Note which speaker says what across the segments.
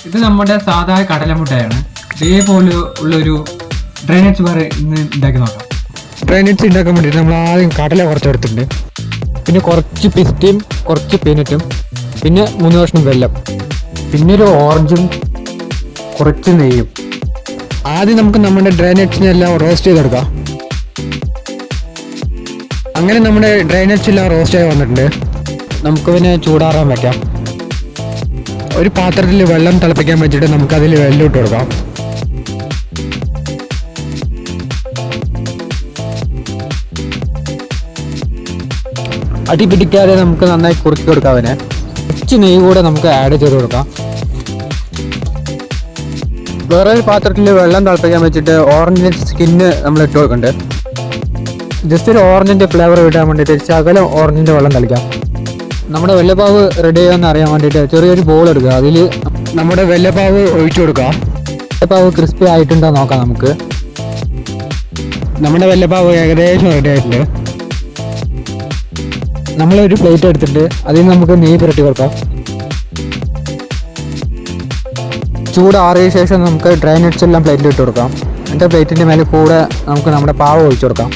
Speaker 1: ഇത് നമ്മുടെ സാധാ കടലമുട്ടയാണ്. ഇതേപോലെ ഉള്ളൊരു ഡ്രൈ നട്ട്സ് ബാർ ഇന്ന് ഉണ്ടാക്കി നോക്കാം. ഡ്രൈ നട്ട്സ് ഉണ്ടാക്കാൻ വേണ്ടിയിട്ട് നമ്മൾ ആദ്യം കടല കുറച്ചെടുത്തിട്ടുണ്ട്, പിന്നെ കുറച്ച് പിസ്തയും കുറച്ച് പീനട്ടും, പിന്നെ 3 കഷ്ണം വെല്ലം, പിന്നെ ഒരു ഓറഞ്ചും കുറച്ച് നെയ്യും. ആദ്യം നമുക്ക് നമ്മുടെ ഡ്രൈ നട്ട്സിനെ എല്ലാം റോസ്റ്റ് ചെയ്തെടുക്കാം. അങ്ങനെ നമ്മുടെ ഡ്രൈ നട്ട്സ് എല്ലാം റോസ്റ്റ് ആയി വന്നിട്ടുണ്ട്. നമുക്ക് പിന്നെ ചൂടാറാൻ വയ്ക്കാം. ഒരു പാത്രത്തിൽ വെള്ളം തിളപ്പിക്കാൻ വെച്ചിട്ട് നമുക്കതിൽ വെള്ളം ഇട്ട് കൊടുക്കാം. അടി പിടിക്കാതെ നമുക്ക് നന്നായി കുറുക്കി കൊടുക്കാം. അതിനെ കുറച്ച് നെയ്യ് കൂടെ നമുക്ക് ആഡ് ചെയ്ത് കൊടുക്കാം. വേറെ ഒരു പാത്രത്തിൽ വെള്ളം തിളപ്പിക്കാൻ വെച്ചിട്ട് ഓറഞ്ചിൻ്റെ സ്കിന്ന് നമ്മൾ ഇട്ട് കൊടുക്കുന്നുണ്ട്. ജസ്റ്റ് ഒരു ഓറഞ്ചിൻ്റെ ഫ്ലേവർ കിട്ടാൻ വേണ്ടിയിട്ട് ശകലം ഓറഞ്ചിൻ്റെ വെള്ളം തളിക്കാം. നമ്മുടെ വെള്ളപ്പാവ് റെഡി ആകാമെന്ന് അറിയാൻ വേണ്ടിയിട്ട് ചെറിയൊരു ബോൾ എടുക്കുക, അതിൽ നമ്മുടെ വെള്ളപ്പാവ് ഒഴിച്ചു കൊടുക്കാം. വെള്ളപ്പാവ് ക്രിസ്പി ആയിട്ടുണ്ടോ നോക്കാം. നമുക്ക് നമ്മുടെ വെള്ളപ്പാവ് ഏകദേശം റെഡി ആയിട്ടുണ്ട്. നമ്മളൊരു പ്ലേറ്റ് എടുത്തിട്ട് അതിൽ നമുക്ക് നെയ്യ് പുരട്ടി കൊടുക്കാം. ചൂടാറിയ ശേഷം നമുക്ക് ഡ്രൈ നട്ട്സ് എല്ലാം പ്ലേറ്റിൽ ഇട്ട് കൊടുക്കാം. എന്നിട്ട് പ്ലേറ്റിൻ്റെ മേലെ കൂടെ നമുക്ക് നമ്മുടെ പാവ് ഒഴിച്ചു കൊടുക്കാം.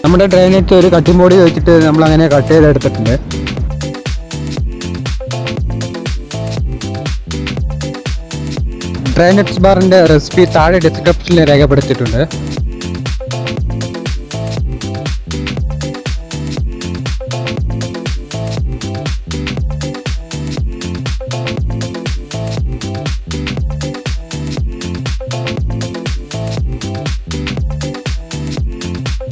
Speaker 1: നമ്മുടെ ഡ്രൈ നട്ട്സ് ഒരു കട്ടിംഗ് ബോർഡിൽ വെച്ചിട്ട് നമ്മൾ അങ്ങനെ കട്ട് ചെയ്തെടുത്തിട്ടുണ്ട്. ഡ്രൈ നട്ട്സ് ബാറിൻ്റെ റെസിപ്പി താഴെ ഡിസ്ക്രിപ്ഷനിൽ രേഖപ്പെടുത്തിയിട്ടുണ്ട്.